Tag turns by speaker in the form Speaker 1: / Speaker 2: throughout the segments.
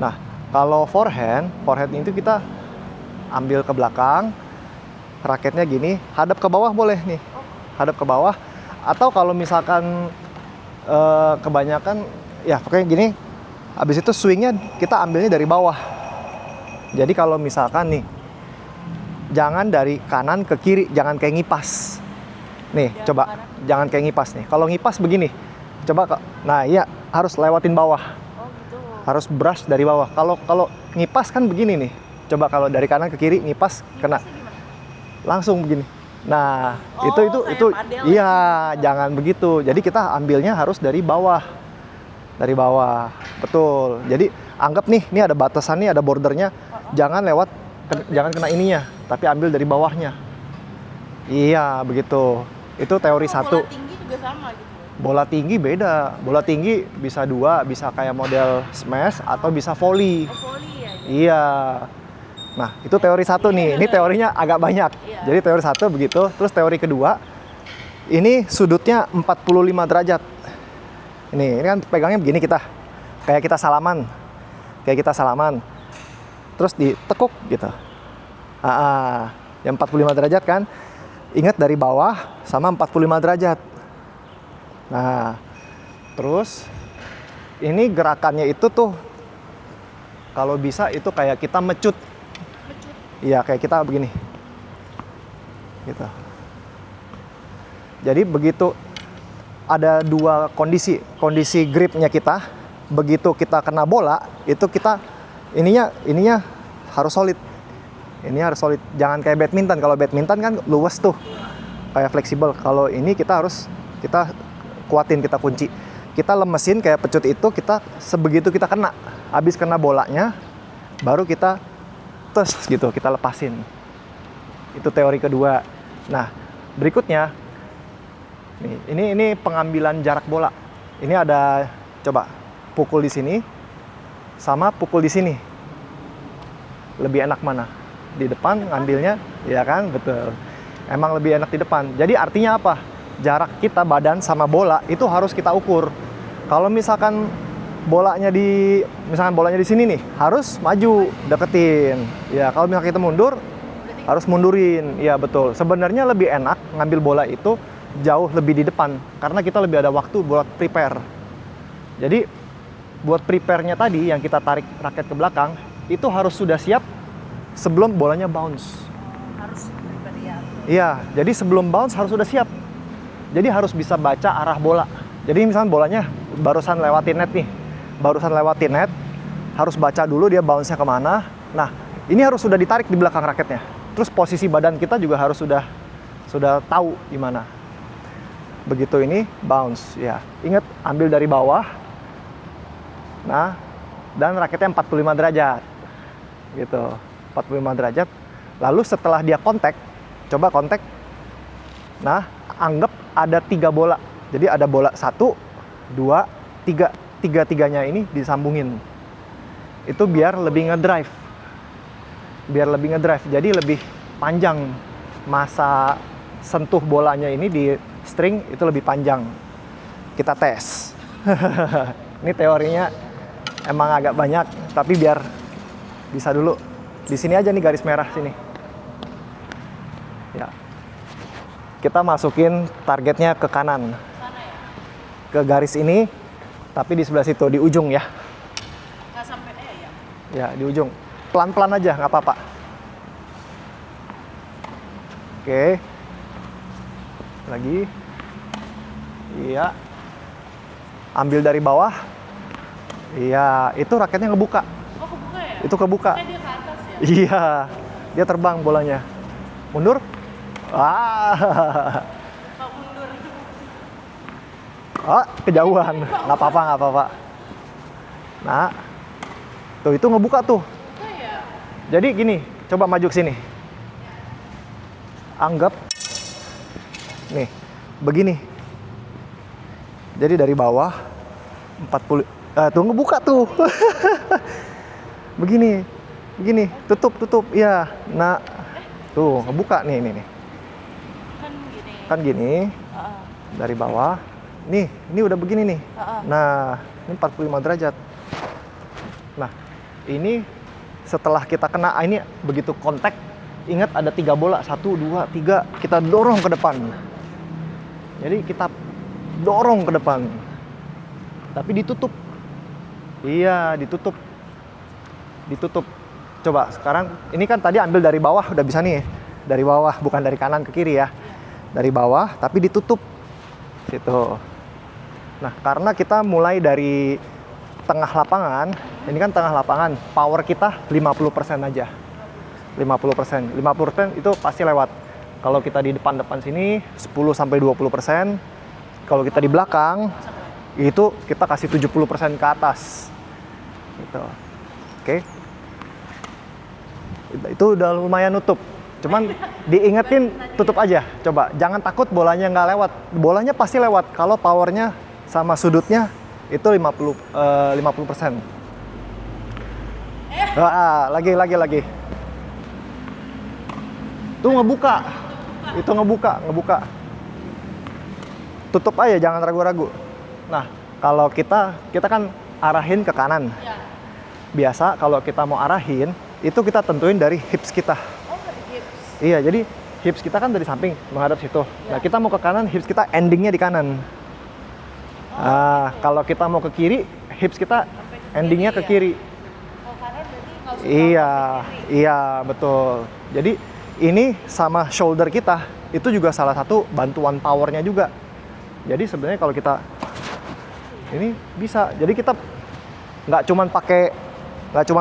Speaker 1: Nah, kalau forehand itu kita ambil ke belakang, raketnya gini, hadap ke bawah boleh nih, hadap ke bawah. Atau kalau misalkan kebanyakan, ya pokoknya gini, habis itu swingnya kita ambilnya dari bawah. Jadi kalau misalkan nih, jangan dari kanan ke kiri, jangan kayak ngipas. Nih, coba, jangan kayak ngipas nih. Kalau ngipas begini, coba, nah iya, harus lewatin bawah. Harus brush dari bawah. Kalau ngipas kan begini nih. Coba kalau dari kanan ke kiri ngipas kena langsung begini. Nah, itu iya, jangan begitu. Jadi kita ambilnya harus dari bawah. Dari bawah. Betul. Jadi anggap nih, ini ada batasannya, ada bordernya. Jangan lewat jangan kena ininya, tapi ambil dari bawahnya. Iya, begitu. Itu teori satu.
Speaker 2: Bola tinggi juga sama gitu.
Speaker 1: Bola tinggi beda. Bola tinggi bisa dua, bisa kayak model smash atau bisa volley.
Speaker 2: Volley ya.
Speaker 1: Iya. Nah, itu teori satu nih. Ini teorinya agak banyak. Jadi teori satu begitu. Terus teori kedua, ini sudutnya 45 derajat. Ini kan pegangnya begini kita. Kayak kita salaman. Terus ditekuk gitu. Yang 45 derajat kan. Ingat dari bawah sama 45 derajat. Nah, terus ini gerakannya itu tuh kalau bisa itu kayak kita mecut. Iya, kayak kita begini. Gitu. Jadi begitu ada dua kondisi gripnya kita, begitu kita kena bola, itu kita ininya harus solid. Ini harus solid. Jangan kayak badminton. Kalau badminton kan luwes tuh. Kayak fleksibel. Kalau ini kita kuatin, kita kunci. Kita lemesin kayak pecut itu, kita sebegitu kita kena. Habis kena bolanya, baru kita tes gitu, kita lepasin. Itu teori kedua. Nah, berikutnya nih, ini pengambilan jarak bola. Ini ada, coba pukul di sini sama pukul di sini. Lebih enak mana? Di depan ngambilnya, ya kan? Betul. Emang lebih enak di depan. Jadi artinya apa? Jarak kita badan sama bola itu harus kita ukur. Kalau misalkan bolanya di sini nih, harus maju, deketin. Ya, kalau misalkan kita mundur, harus mundurin. Ya, betul. Sebenarnya lebih enak ngambil bola itu jauh lebih di depan karena kita lebih ada waktu buat prepare. Jadi buat prepare-nya tadi yang kita tarik raket ke belakang, itu harus sudah siap sebelum bolanya bounce.
Speaker 2: Harus prepare ya.
Speaker 1: Iya, jadi sebelum bounce harus sudah siap. Jadi harus bisa baca arah bola. Jadi misalnya bolanya barusan lewatin net nih. Harus baca dulu dia bounce-nya kemana. Nah, ini harus sudah ditarik di belakang raketnya. Terus posisi badan kita juga harus sudah tahu di mana. Begitu ini bounce, ya. Ingat, ambil dari bawah. Nah, dan raketnya 45 derajat. Gitu. 45 derajat. Lalu setelah dia coba kontak. Nah, anggap ada 3 bola. Jadi ada bola 1, 2, 3. Tiga-tiganya ini disambungin. Itu biar lebih ngedrive. Jadi lebih panjang masa sentuh bolanya ini di string itu lebih panjang. Kita tes. Ini teorinya emang agak banyak, tapi biar bisa dulu. Di sini aja nih garis merah sini. Ya. Kita masukin targetnya ke kanan. Ke garis ini, tapi di sebelah situ, di ujung ya.
Speaker 2: Nggak sampai ya.
Speaker 1: Ya, di ujung. Pelan-pelan aja, nggak apa-apa. Oke. Lagi. Iya. Ambil dari bawah. Iya, itu raketnya ngebuka.
Speaker 2: Oh, kebuka ya?
Speaker 1: Itu kebuka.
Speaker 2: Dia ke atas ya?
Speaker 1: Iya. Dia terbang bolanya. Mundur.
Speaker 2: Kok mundur?
Speaker 1: Kejauhan. Nggak apa-apa. Nah. Tuh, itu ngebuka tuh.
Speaker 2: Buka ya?
Speaker 1: Jadi gini, coba maju ke sini. Anggap nih, begini. Jadi dari bawah 40 tuh ngebuka tuh. Begini. Tutup. Ya. Nah, tuh ngebuka nih. Kan gini. Dari bawah. Nih, ini udah begini nih. Nah, ini 45 derajat. Nah, Ini setelah kita kena, ini begitu kontak, ingat ada 3 bola, 1, 2, 3, kita dorong ke depan. Jadi kita dorong ke depan, tapi ditutup. Iya, ditutup. Coba sekarang, ini kan tadi ambil dari bawah, udah bisa nih. Dari bawah, bukan dari kanan ke kiri ya. Dari bawah, tapi ditutup. Situ. Nah, karena kita mulai dari tengah lapangan, ini kan tengah lapangan, power kita 50% aja. 50%. 50% itu pasti lewat. Kalau kita di depan-depan sini 10-20%. Kalau kita di belakang itu kita kasih 70% ke atas. Gitu. Oke. Itu udah lumayan nutup. Cuman diingetin tutup aja. Coba jangan takut bolanya nggak lewat. Bolanya pasti lewat kalau powernya sama sudutnya itu 50%. Lagi. Tuh ngebuka. Itu ngebuka. Tutup aja, jangan ragu-ragu. Nah, kalau kita kan arahin ke kanan.
Speaker 2: Ya.
Speaker 1: Biasa kalau kita mau arahin, itu kita tentuin dari hips kita.
Speaker 2: Oh, dari hips.
Speaker 1: Iya, jadi hips kita kan dari samping menghadap situ. Nah, kita mau ke kanan, hips kita endingnya di kanan. Kalau kita mau ke kiri, hips kita endingnya ke kiri.
Speaker 2: Oh, kanan berarti nggak usah
Speaker 1: Iya, betul. Jadi ini sama shoulder kita itu juga salah satu bantuan powernya juga. Jadi sebenarnya kalau kita ini bisa. Jadi kita nggak cuman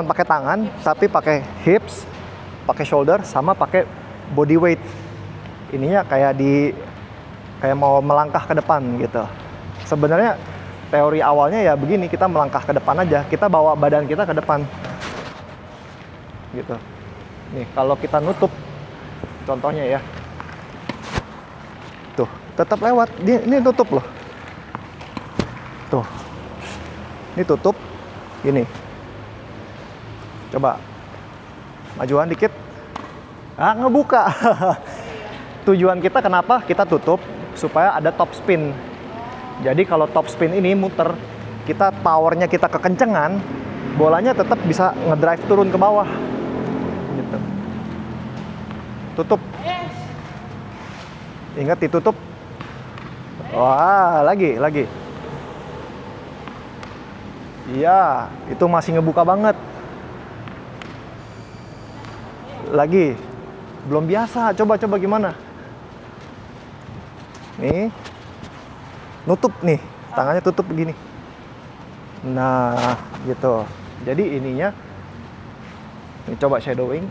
Speaker 1: pakai tangan, tapi pakai hips, pakai shoulder, sama pakai body weight. Ininya kayak mau melangkah ke depan gitu. Sebenarnya teori awalnya ya begini, kita melangkah ke depan aja, kita bawa badan kita ke depan. Gitu. Nih, kalau kita nutup, contohnya ya. Tuh, tetap lewat. Ini tutup loh. Tuh. Ini tutup. Gini. Coba. Majuan dikit. Ngebuka. Tujuan kita kenapa kita tutup? Supaya ada top spin. Jadi kalau top spin ini muter, powernya kita kekencengan, bolanya tetap bisa ngedrive turun ke bawah. Gitu. Tutup. Ingat ditutup. Wah, lagi. Iya, itu masih ngebuka banget. Lagi. Belum biasa, coba gimana? Nih. Nutup nih, tangannya tutup begini. Nah, gitu. Jadi ininya, ini coba shadowing.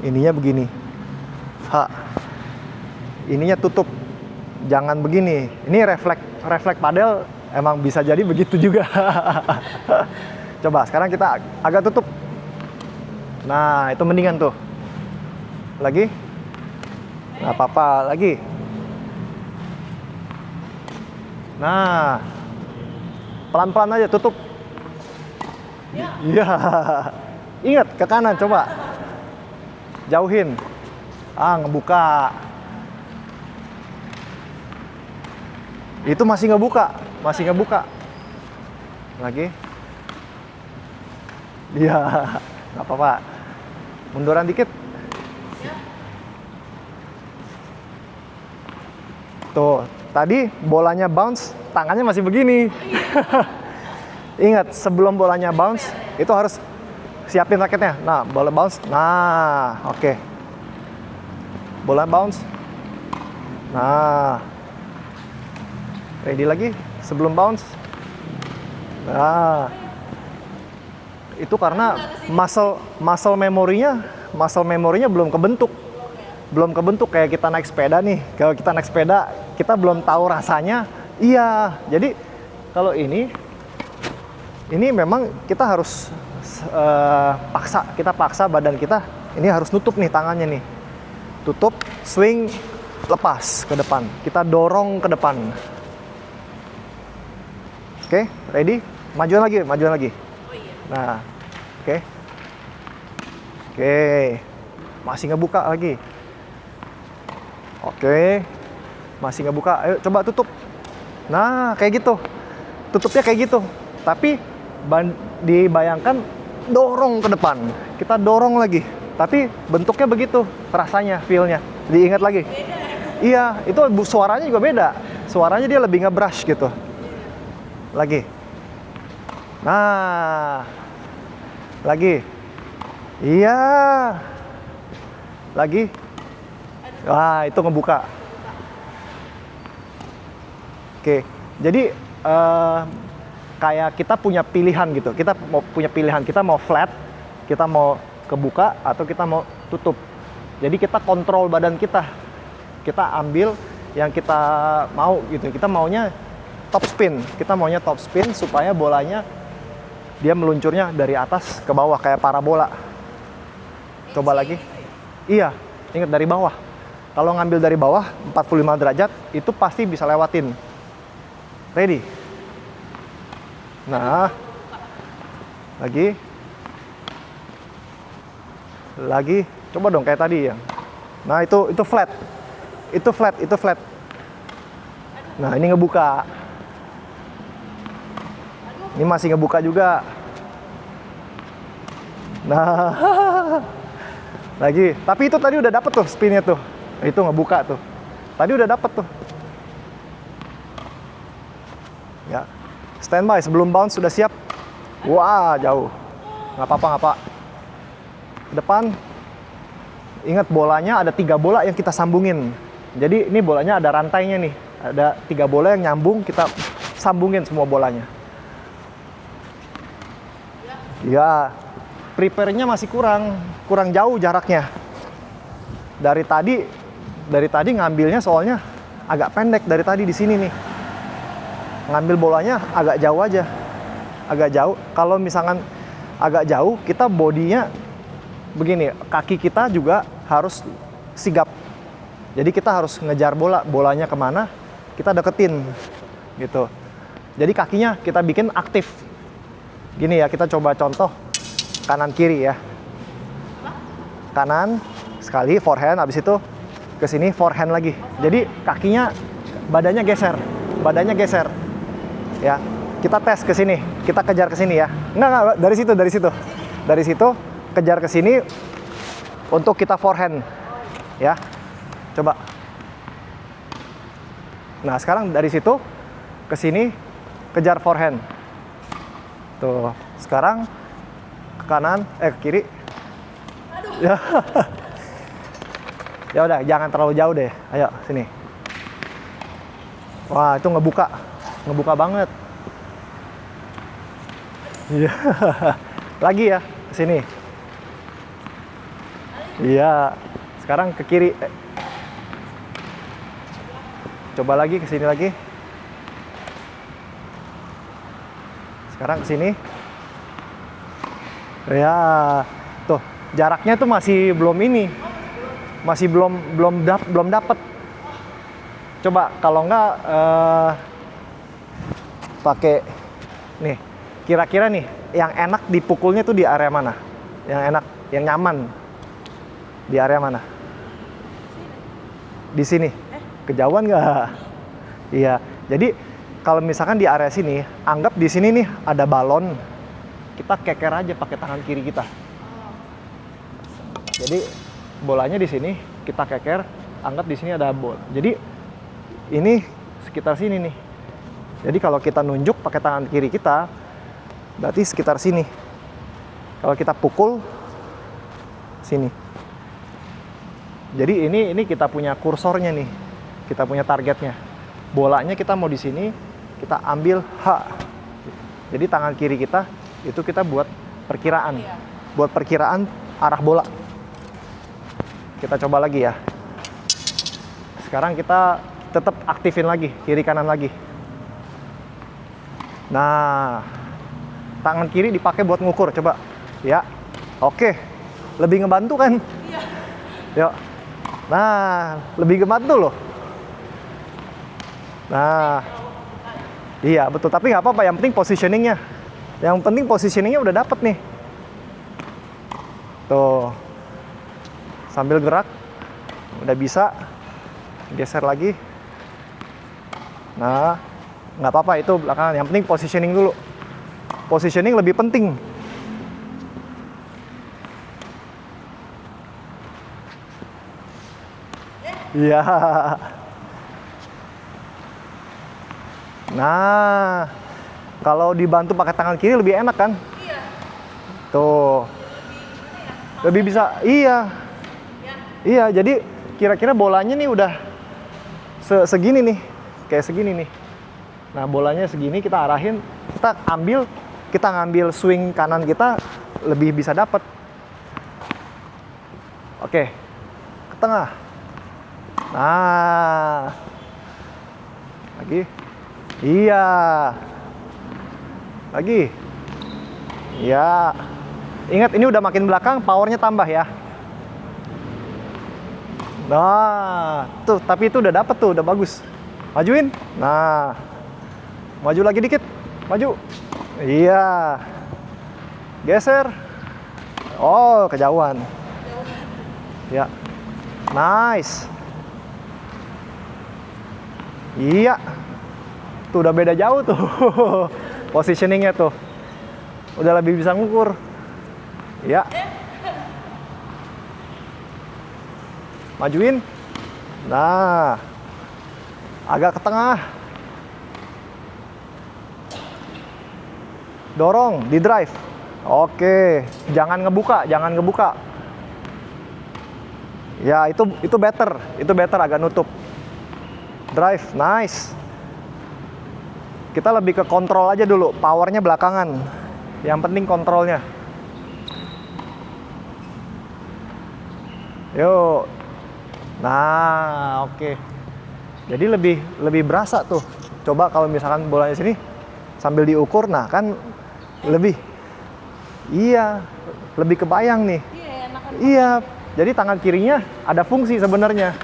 Speaker 1: Ininya begini. Ininya tutup. Jangan begini. Ini refleks padel emang bisa jadi begitu juga. Coba sekarang kita agak tutup. Nah, itu mendingan tuh. Lagi. Nggak apa-apa, lagi. Nah, pelan-pelan aja tutup. Iya. Ingat ke kanan coba. Jauhin. Ngebuka. Itu masih ngebuka. Lagi. Iya, nggak apa-apa. Munduran dikit. Tuh, tadi bolanya bounce, tangannya masih begini. Ingat, sebelum bolanya bounce, itu harus siapin raketnya. Nah, bola bounce. Nah, oke. Bola bounce. Nah. Ready lagi sebelum bounce. Nah. Itu karena muscle memorinya belum kebentuk. Kayak kita naik sepeda nih. Kalau kita naik sepeda, kita belum tahu rasanya. Iya. Jadi kalau ini memang kita harus paksa badan kita. Ini harus nutup nih tangannya nih. Tutup, swing, lepas ke depan. Kita dorong ke depan. Oke, ready? Majuan lagi. Nah, oke. Masih ngebuka lagi. Oke. Masih ngebuka. Ayo coba tutup. Nah, kayak gitu. Tutupnya kayak gitu. Tapi dibayangkan dorong ke depan. Kita dorong lagi. Tapi bentuknya begitu, rasanya, feel-nya. Diingat lagi. Iya, itu suaranya juga beda. Suaranya dia lebih ngebrush gitu. Lagi. Nah. Lagi. Iya. Lagi. Wah, itu ngebuka. Oke. Jadi kayak kita punya pilihan gitu. Kita mau punya pilihan. Kita mau flat, kita mau kebuka, atau kita mau tutup. Jadi kita kontrol badan kita. Kita ambil yang kita mau gitu. Kita maunya top spin. Kita maunya top spin supaya bolanya dia meluncurnya dari atas ke bawah kayak parabola. Coba lagi. Iya, ingat dari bawah. Kalau ngambil dari bawah 45 derajat itu pasti bisa lewatin. Ready? Nah. Lagi. Lagi. Coba dong kayak tadi ya. Nah, itu flat. Itu flat. Nah, ini ngebuka. Ini masih ngebuka juga. Nah. Lagi. Tapi itu tadi udah dapet tuh spinnya tuh. Itu ngebuka tuh. Tadi udah dapet tuh. Ya. Standby sebelum bounce sudah siap. Wah, jauh. Nggak apa-apa. Ke depan. Ingat bolanya ada 3 bola yang kita sambungin. Jadi ini bolanya ada rantainya nih. Ada 3 bola yang nyambung, kita sambungin semua bolanya. Ya, prepare-nya masih kurang jauh jaraknya. Dari tadi ngambilnya soalnya agak pendek dari tadi di sini nih. Ngambil bolanya agak jauh aja. Agak jauh. Kalau misalkan agak jauh, kita bodinya begini, kaki kita juga harus sigap. Jadi kita harus ngejar bolanya kemana, kita deketin gitu. Jadi kakinya kita bikin aktif. Gini ya, kita coba contoh kanan kiri ya. Kanan sekali forehand, habis itu ke sini forehand lagi. Jadi kakinya badannya geser. Ya. Kita tes ke sini, kita kejar ke sini ya. Enggak, dari situ. Dari situ kejar ke sini untuk kita forehand. Ya. Coba. Nah, sekarang dari situ ke sini kejar forehand. Tuh, sekarang ke kanan, ke kiri. Ya. Ya udah, jangan terlalu jauh deh. Ayo, sini. Wah, itu ngebuka banget. Iya. Lagi ya, ke sini. Iya. Sekarang ke kiri. Coba lagi ke sini lagi. Sekarang ke sini. Ya, tuh jaraknya tuh masih belum ini, masih belum dapet. Coba kalau enggak pakai nih. Kira-kira nih yang enak dipukulnya tuh di area mana? Yang enak, yang nyaman di area mana? Di sini. Kejauhan nggak? Iya. Jadi kalau misalkan di area sini, anggap di sini nih ada balon, kita keker aja pakai tangan kiri kita. Jadi bolanya di sini, kita keker, anggap di sini ada bola. Jadi ini sekitar sini nih. Jadi kalau kita nunjuk pakai tangan kiri kita, berarti sekitar sini. Kalau kita pukul sini. Jadi ini kita punya kursornya nih. Kita punya targetnya. Bolanya kita mau di sini, kita ambil H. Jadi tangan kiri kita itu kita buat perkiraan. Buat perkiraan arah bola. Kita coba lagi ya. Sekarang kita tetap aktifin lagi, kiri kanan lagi. Nah, tangan kiri dipakai buat ngukur, coba. Ya. Oke. Lebih ngebantu kan? Iya. Yuk. Nah, lebih ngebantu loh. Nah, iya betul. Tapi nggak apa-apa. Yang penting positioningnya. Yang penting positioningnya udah dapet nih. Tuh. Sambil gerak, udah bisa. Geser lagi. Nah, nggak apa-apa itu belakangan. Yang penting positioning dulu. Positioning lebih penting. Iya. Nah, kalau dibantu pakai tangan kiri lebih enak kan?
Speaker 2: Iya.
Speaker 1: Tuh. Lebih bisa. Iya.
Speaker 2: Ya.
Speaker 1: Iya, jadi kira-kira bolanya nih udah segini nih. Kayak segini nih. Nah, bolanya segini kita arahin, kita ngambil swing kanan kita lebih bisa dapat. Oke. Ke tengah. Nah. Lagi. Iya. Lagi. Iya. Ingat ini udah makin belakang, powernya tambah ya. Nah, tuh, tapi itu udah dapet tuh, udah bagus. Majuin. Nah. Maju lagi dikit. Maju. Iya. Geser. Oh, kejauhan. Ya. Nice. Iya. Tuh udah beda jauh tuh. Positioningnya tuh. Udah lebih bisa ngukur. Ya. Majuin. Nah. Agak ke tengah. Dorong, di drive. Oke, jangan ngebuka, jangan ngebuka. Ya, itu better. Itu better agak nutup. Drive, nice. Kita lebih ke kontrol aja dulu, powernya belakangan. Yang penting kontrolnya. Yuk. Nah, oke. Jadi lebih berasa tuh. Coba kalau misalkan bolanya sini sambil diukur, nah kan lebih. Iya, lebih kebayang nih.
Speaker 2: Iya, enakan.
Speaker 1: Iya. Jadi tangan kirinya ada fungsi sebenarnya.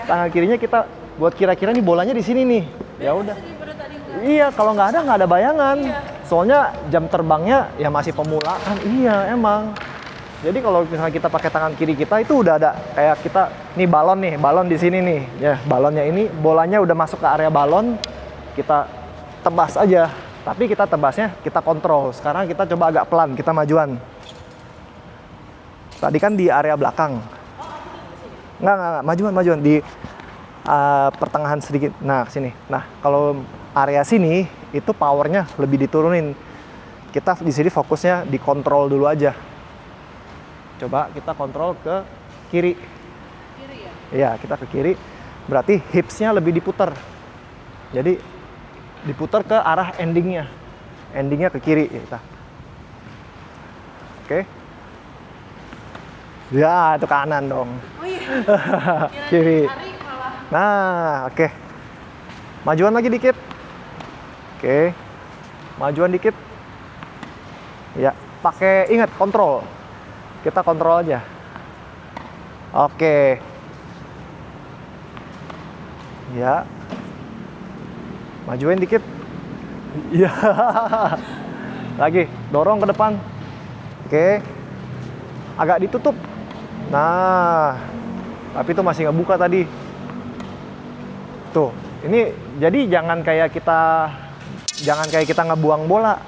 Speaker 1: Tangan kirinya kita buat kira-kira nih bolanya di sini nih. Ya udah. Iya, kalau nggak ada bayangan.
Speaker 2: Iya.
Speaker 1: Soalnya jam terbangnya ya masih pemula kan. Iya, emang. Jadi kalau misalnya kita pakai tangan kiri kita itu udah ada kayak kita nih, balon di sini nih. Ya, balonnya ini bolanya udah masuk ke area balon. Kita tebas aja. Tapi kita tebasnya kita kontrol. Sekarang kita coba agak pelan, kita majuan. Tadi kan di area belakang. Enggak, majuan di pertengahan sedikit. Nah, sini. Nah, kalau area sini itu powernya lebih diturunin. Kita di sini fokusnya dikontrol dulu aja. Coba kita kontrol ke kiri.
Speaker 2: Kiri ya?
Speaker 1: Iya, kita ke kiri. Berarti hipsnya lebih diputar. Jadi diputar ke arah endingnya. Endingnya ke kiri kita. Oke. Ya, itu kanan dong.
Speaker 2: Oh iya.
Speaker 1: Kiri.
Speaker 2: Tarik malah.
Speaker 1: Nah, oke. Majuan lagi dikit. Oke. Majuan dikit. Ya, pakai ingat kontrol. Kita kontrol aja. Oke. Ya. Majuin dikit. Ya. Lagi, dorong ke depan. Oke. Agak ditutup. Nah. Tapi itu masih ngebuka tadi. Tuh, ini jadi jangan kayak kita ngebuang bola.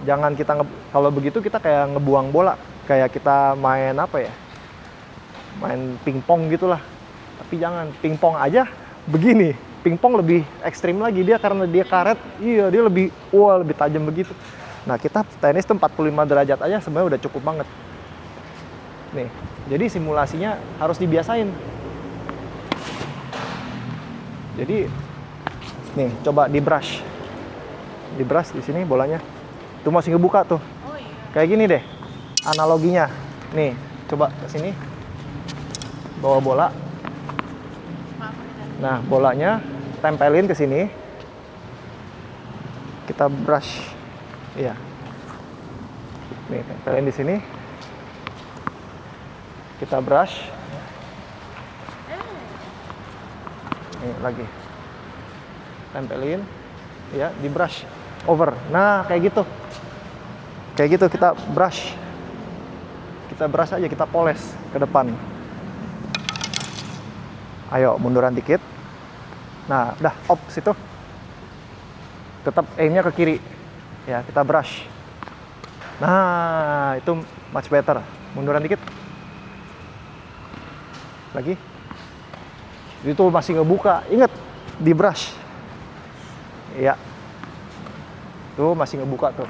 Speaker 1: Jangan kita kalau begitu kita kayak ngebuang bola. Kayak kita main apa ya? Main pingpong gitulah. Tapi jangan, pingpong aja begini. Pingpong lebih ekstrim lagi dia karena dia karet. Iya, dia lebih tajam begitu. Nah, kita tenis tuh 45 derajat aja sebenarnya udah cukup banget. Nih, jadi simulasinya harus dibiasain. Jadi nih, coba di brush. Di brush di sini bolanya. Tuh masih ngebuka tuh.
Speaker 2: Oh iya.
Speaker 1: Kayak gini deh. Analoginya. Nih, coba ke sini. Bawa bola. Nah, bolanya tempelin ke sini. Kita brush. Iya. Nih, tempelin di sini. Kita brush. Nih, lagi. Tempelin. Ya, di brush. Over. Nah, kayak gitu. Kayak gitu kita brush. Kita brush aja, kita poles ke depan. Ayo, munduran dikit. Nah, udah, situ. Tetap aimnya ke kiri. Ya, kita brush. Nah, itu much better. Munduran dikit. Lagi. Itu masih ngebuka. Ingat, di brush. Iya. Tuh masih ngebuka tuh.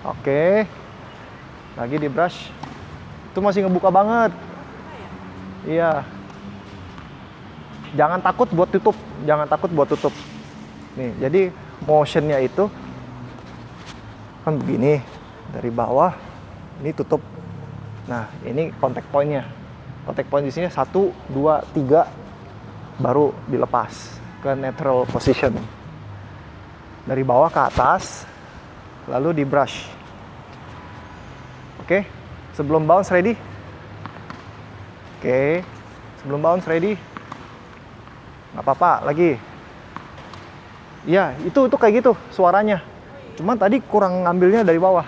Speaker 1: Oke. Lagi di brush. Itu masih ngebuka banget. Iya. Jangan takut buat tutup. Jangan takut buat tutup. Nih, jadi motionnya itu kan begini. Dari bawah, ini tutup. Nah, ini contact point-nya. Contact point di sini 1, 2, 3. Baru dilepas ke neutral position. Dari bawah ke atas, lalu di brush. Oke, sebelum bounce ready. Oke, sebelum bounce ready. Nggak apa-apa, lagi. Ya, itu kayak gitu suaranya. Cuman tadi kurang ngambilnya dari bawah.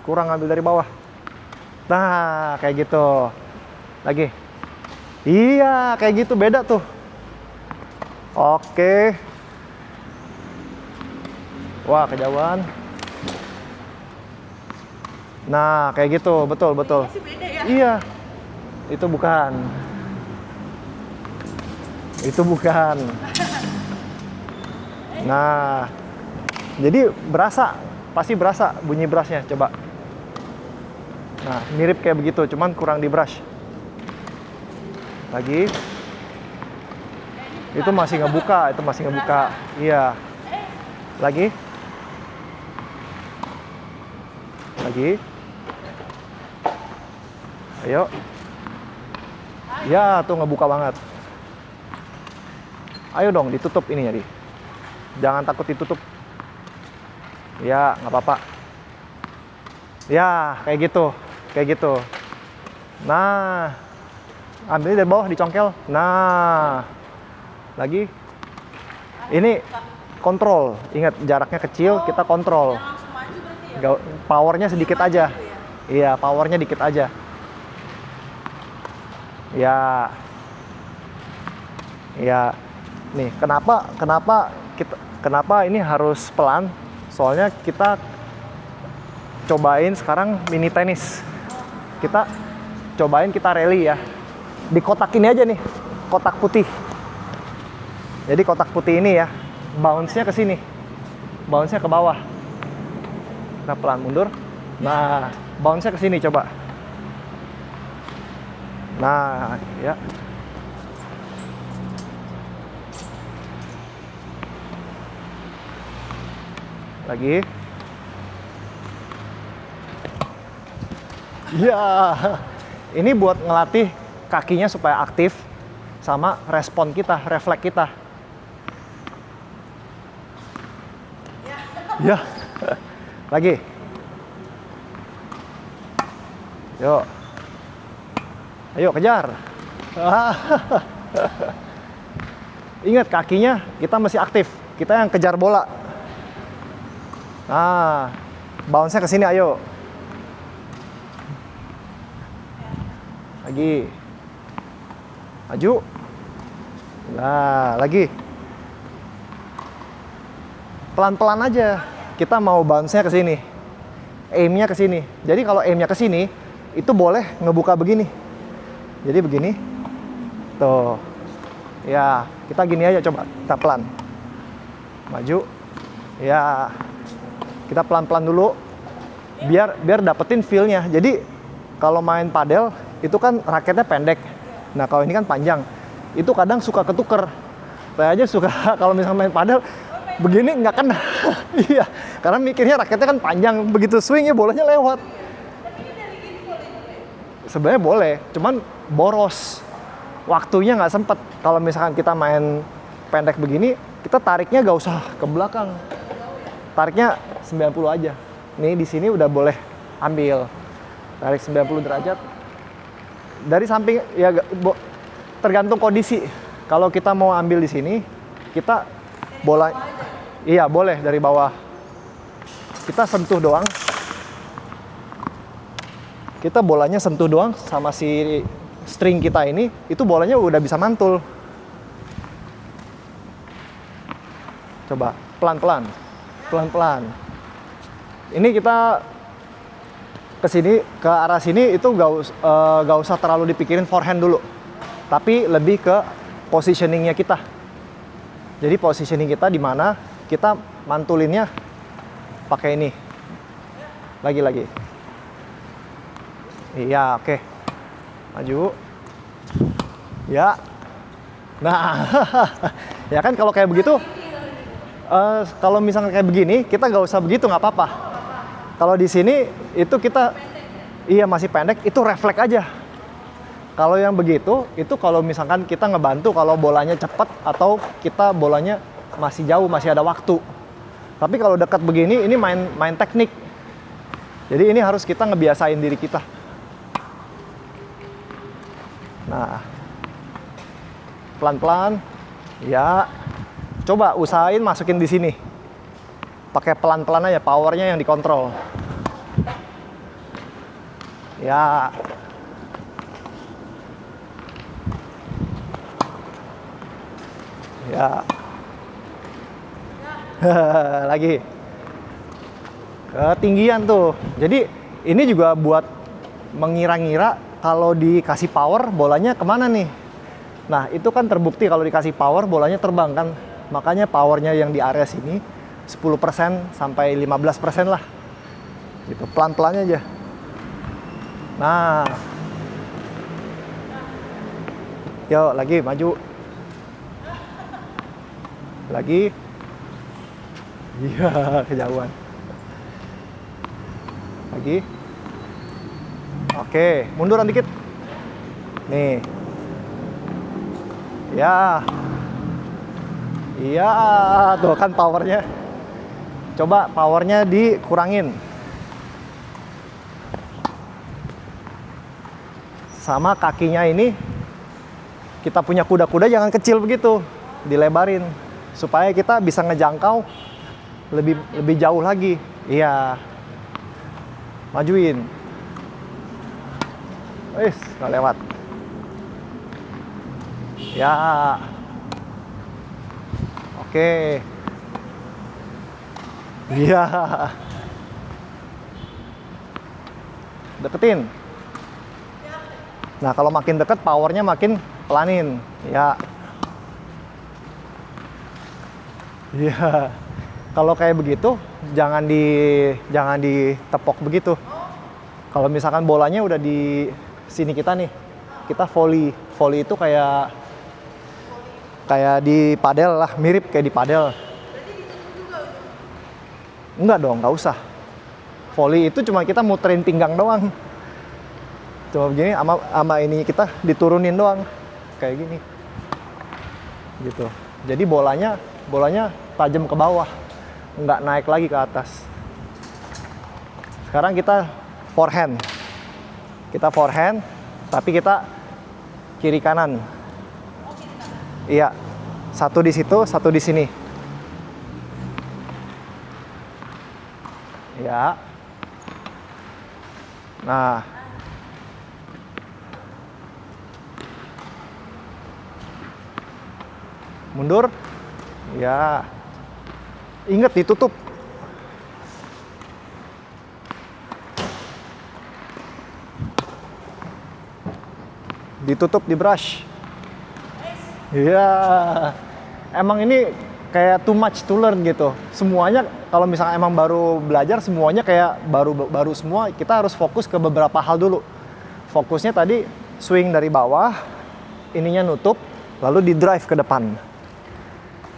Speaker 1: Kurang ngambil dari bawah. Nah, kayak gitu. Lagi. Iya, kayak gitu, beda tuh. Oke. Wah, kejauhan. Nah, kayak gitu, betul.
Speaker 2: Masih beda ya?
Speaker 1: Iya. Itu bukan. Itu bukan. Nah, jadi pasti berasa bunyi brushnya. Coba. Nah, mirip kayak begitu, cuman kurang di brush. Lagi. Itu masih ngebuka, Iya. Lagi. Lagi. Ayo. Ya, tuh ngebuka banget. Ayo dong, ditutup ini jadi. Jangan takut ditutup. Ya, nggak apa-apa. Ya, kayak gitu. Nah, ambil dari bawah, dicongkel. Nah, lagi. Ini kontrol. Ingat, jaraknya kecil, kita kontrol.
Speaker 2: Jangan langsung maju berarti ya?
Speaker 1: Powernya sedikit aja. Iya, powernya dikit aja. Ya. Ya. Nih, kenapa ini harus pelan? Soalnya kita cobain sekarang mini tenis. Kita rally ya. Di kotak ini aja nih, kotak putih. Jadi kotak putih ini ya, bounce-nya ke sini. Bounce-nya ke bawah. Kita pelan mundur. Nah, bounce-nya ke sini coba. Nah, ya. Lagi. Ya, ini buat ngelatih kakinya supaya aktif sama respon kita, refleks kita. Ya. Lagi. Yuk. Ayo kejar. Ingat, kakinya kita masih aktif. Kita yang kejar bola. Nah, bounce-nya ke sini, ayo. Lagi. Maju. Nah, lagi. Pelan-pelan aja. Kita mau bounce-nya ke sini. Aim-nya ke sini. Jadi kalau aim-nya ke sini, itu boleh ngebuka begini. Jadi begini. Tuh. Ya, kita gini aja coba. Kita pelan. Maju. Ya. Kita pelan-pelan dulu biar dapetin feel-nya. Jadi kalau main padel itu kan raketnya pendek. Nah, kalau ini kan panjang. Itu kadang suka ketuker. Saya aja suka kalau misalnya main padel begini nggak kena. Iya, karena mikirnya raketnya kan panjang, begitu swingnya bolanya lewat. Sebenarnya boleh, cuman boros. Waktunya nggak sempet. Kalau misalkan kita main pendek begini, kita tariknya nggak usah ke belakang. Tariknya 90 aja. Nih di sini udah boleh ambil. Tarik 90 derajat. Dari samping ya tergantung kondisi. Kalau kita mau ambil di sini, kita bola iya boleh dari bawah. Kita sentuh doang. Kita bolanya sentuh doang sama si string kita ini, itu bolanya udah bisa mantul. Coba pelan-pelan. Pelan-pelan. Ini kita ke sini, ke arah sini itu gak usah terlalu dipikirin forehand dulu, tapi lebih ke positioningnya kita. Jadi positioning kita di mana kita mantulinnya pakai ini. Lagi. Iya, oke. Maju. Ya. Nah, ya kan kalau kayak begitu, kalau misalnya kayak begini, kita nggak usah begitu, nggak apa-apa. Kalau di sini itu kita, iya masih pendek, itu refleks aja. Kalau yang begitu, itu kalau misalkan kita ngebantu kalau bolanya cepat atau kita bolanya masih jauh, masih ada waktu. Tapi kalau dekat begini, ini main teknik. Jadi ini harus kita ngebiasain diri kita. Nah, pelan-pelan, ya. Coba usahain masukin di sini. Pakai pelan-pelan aja, powernya yang dikontrol. Ya. Ya. Lagi. Ketinggian tuh. Jadi ini juga buat mengira-ngira kalau dikasih power bolanya kemana nih. Nah itu kan terbukti kalau dikasih power bolanya terbang kan. Makanya powernya yang di area sini 10% sampai 15% lah. Gitu, pelan-pelannya aja. Nah. Yuk, lagi maju. Lagi. Iya, kejauhan. Lagi. Oke, munduran dikit. Nih. Ya. Iya, tuh kan powernya. Coba powernya dikurangin. Sama kakinya ini, kita punya kuda-kuda jangan kecil begitu, dilebarin. Supaya kita bisa ngejangkau lebih jauh lagi. Iya. Majuin. Wis, nggak lewat. Ya. Oke. Iya. Deketin. Nah, kalau makin deket powernya makin pelanin. Ya. Iya. Kalau kayak begitu jangan ditepok begitu. Kalau misalkan bolanya udah di sini kita nih. Kita volley. Volley itu kayak di padel lah, mirip kayak di padel. Enggak dong, nggak usah. Volley itu cuma kita muterin pinggang doang. Cuma begini sama ini kita diturunin doang. Kayak gini. Gitu. Jadi bolanya tajam ke bawah. Nggak naik lagi ke atas. Sekarang kita forehand. Kita forehand, tapi kita kiri kanan. Iya, satu di situ, satu di sini. Ya. Nah. Mundur. Ya. Ingat ditutup. Ditutup di brush. Iya. Emang ini kayak too much to learn gitu. Semuanya kalau misalnya emang baru belajar semuanya kayak baru semua, kita harus fokus ke beberapa hal dulu. Fokusnya tadi swing dari bawah, ininya nutup, lalu di drive ke depan.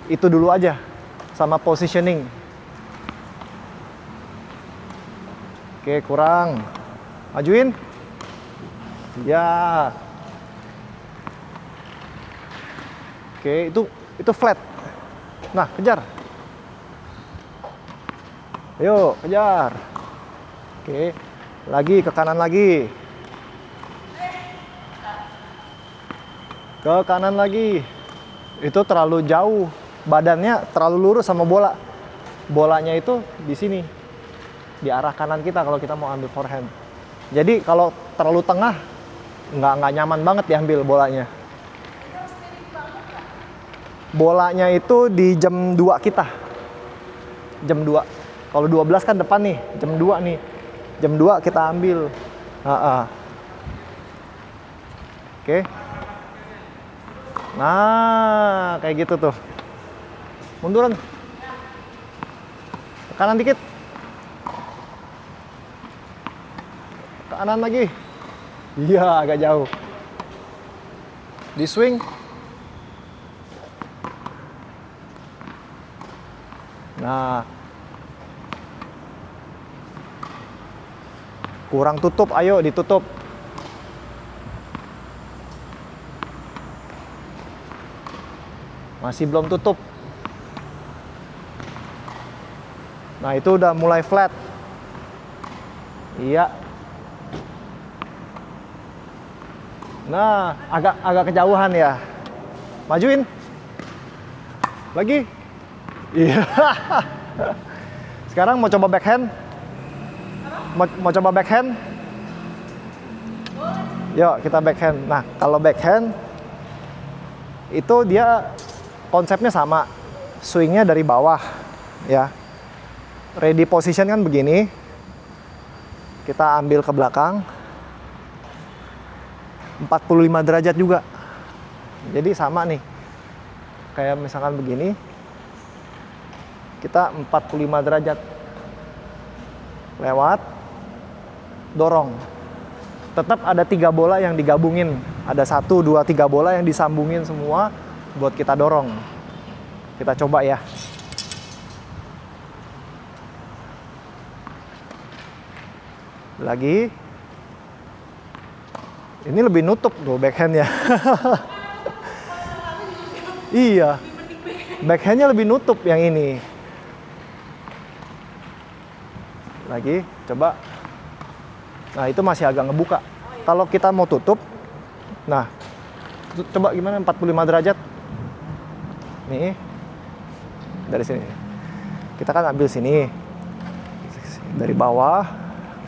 Speaker 1: Itu dulu aja. Sama positioning. Oke, kurang. Majuin. Ya. Oke, itu flat. Nah, kejar. Ayo, kejar. Oke. Lagi ke kanan lagi. Ke kanan lagi. Itu terlalu jauh. Badannya terlalu lurus sama bola. Bolanya itu di sini. Di arah kanan kita kalau kita mau ambil forehand. Jadi kalau terlalu tengah nggak nyaman banget diambil bolanya. Bolanya itu di jam 2 kita. Jam 2. Kalau 12 kan depan nih, jam 2 nih. Jam 2 kita ambil. Oke. Nah, kayak gitu tuh. Munduran. Kanan dikit. Kanan lagi. Iya, agak jauh. Di swing. Nah. Kurang tutup, ayo ditutup. Masih belum tutup. Nah, itu udah mulai flat. Iya. Nah, agak kejauhan ya. Majuin. Lagi. Iya. Sekarang mau coba backhand? Mau coba backhand? Yuk, kita backhand. Nah, kalau backhand itu dia konsepnya sama. Swingnya dari bawah, ya. Ready position kan begini. Kita ambil ke belakang. 45 derajat juga. Jadi sama nih. Kayak misalkan begini. Kita 45 derajat. Lewat. Dorong. Tetap ada 3 bola yang digabungin. Ada 1, 2, 3 bola yang disambungin semua buat kita dorong. Kita coba ya. Lagi. Ini lebih nutup tuh backhandnya. Iya. Backhandnya lebih nutup yang ini. Lagi, coba. Nah, itu masih agak ngebuka. Kalau kita mau tutup, nah, coba gimana 45 derajat. Nih. Dari sini. Kita kan ambil sini. Dari bawah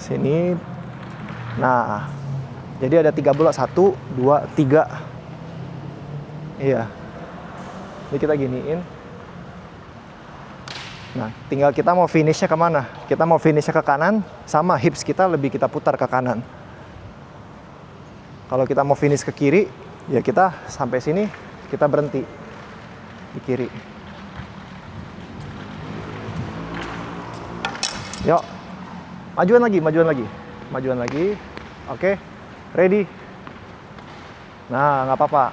Speaker 1: sini. Nah, jadi ada 3 bola, 1, 2, 3. Iya. Ini kita giniin. Nah, tinggal kita mau finishnya kemana. Kita mau finishnya ke kanan, sama hips kita lebih kita putar ke kanan. Kalau kita mau finish ke kiri, ya kita sampai sini, kita berhenti di kiri. Yuk, majuan lagi, majuan lagi, majuan lagi. Oke. Ready? Nah, nggak apa-apa.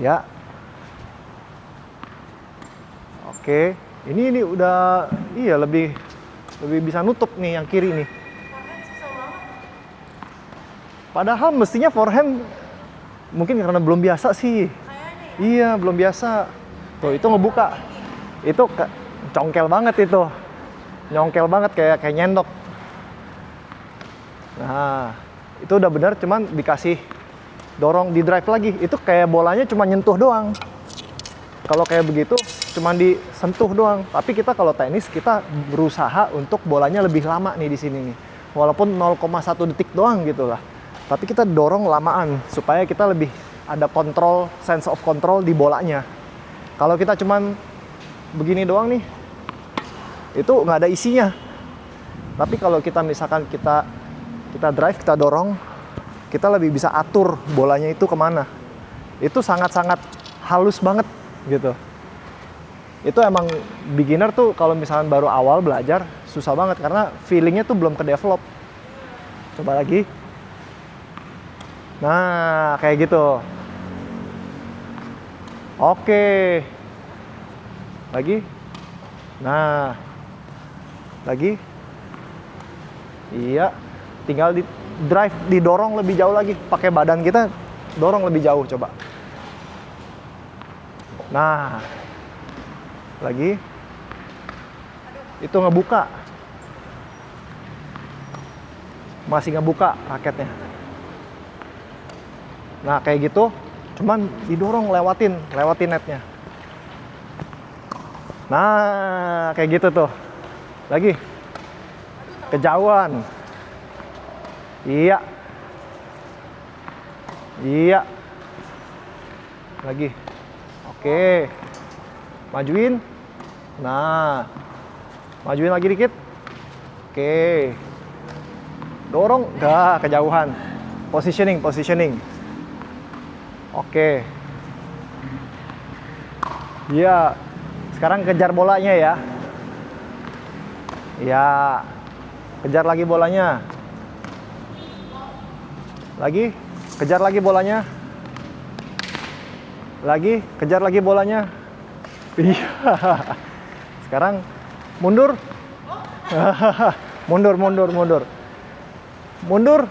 Speaker 1: Ya. Oke. Ini udah, iya lebih bisa nutup nih yang kiri nih. Padahal mestinya forehand mungkin karena belum biasa sih. Iya, belum biasa. Tuh, itu ngebuka. Itu congkel banget itu. Nyongkel banget kayak nyendok. Nah, itu udah benar, cuman dikasih dorong di drive lagi. Itu kayak bolanya cuma nyentuh doang. Kalau kayak begitu, cuma disentuh doang. Tapi kita kalau tenis, kita berusaha untuk bolanya lebih lama nih di sini nih. Walaupun 0,1 detik doang gitu lah. Tapi kita dorong lamaan, supaya kita lebih ada kontrol, sense of control di bolanya. Kalau kita cuman begini doang nih, itu nggak ada isinya. Tapi kalau kita misalkan kita drive, kita dorong, kita lebih bisa atur bolanya itu kemana. Itu sangat-sangat halus banget gitu. Itu emang beginner tuh kalau misalkan baru awal belajar susah banget karena feelingnya tuh belum ke develop. Coba lagi. Nah, kayak gitu. Oke. Lagi. Nah. Lagi. Iya. Tinggal di drive, didorong lebih jauh lagi. Pakai badan kita, dorong lebih jauh, coba. Nah. Lagi. Itu ngebuka. Masih ngebuka raketnya. Nah, kayak gitu. Cuman didorong, lewatin netnya. Nah, kayak gitu tuh. Lagi. Kejauhan. Iya. Iya. Lagi. Oke. Majuin. Nah. Majuin lagi dikit. Oke. Dorong, enggak kejauhan. Positioning. Oke. Iya. Sekarang kejar bolanya ya. Ya. Kejar lagi bolanya. Lagi, kejar lagi bolanya. Lagi, kejar lagi bolanya. Iya. Sekarang mundur. Mundur.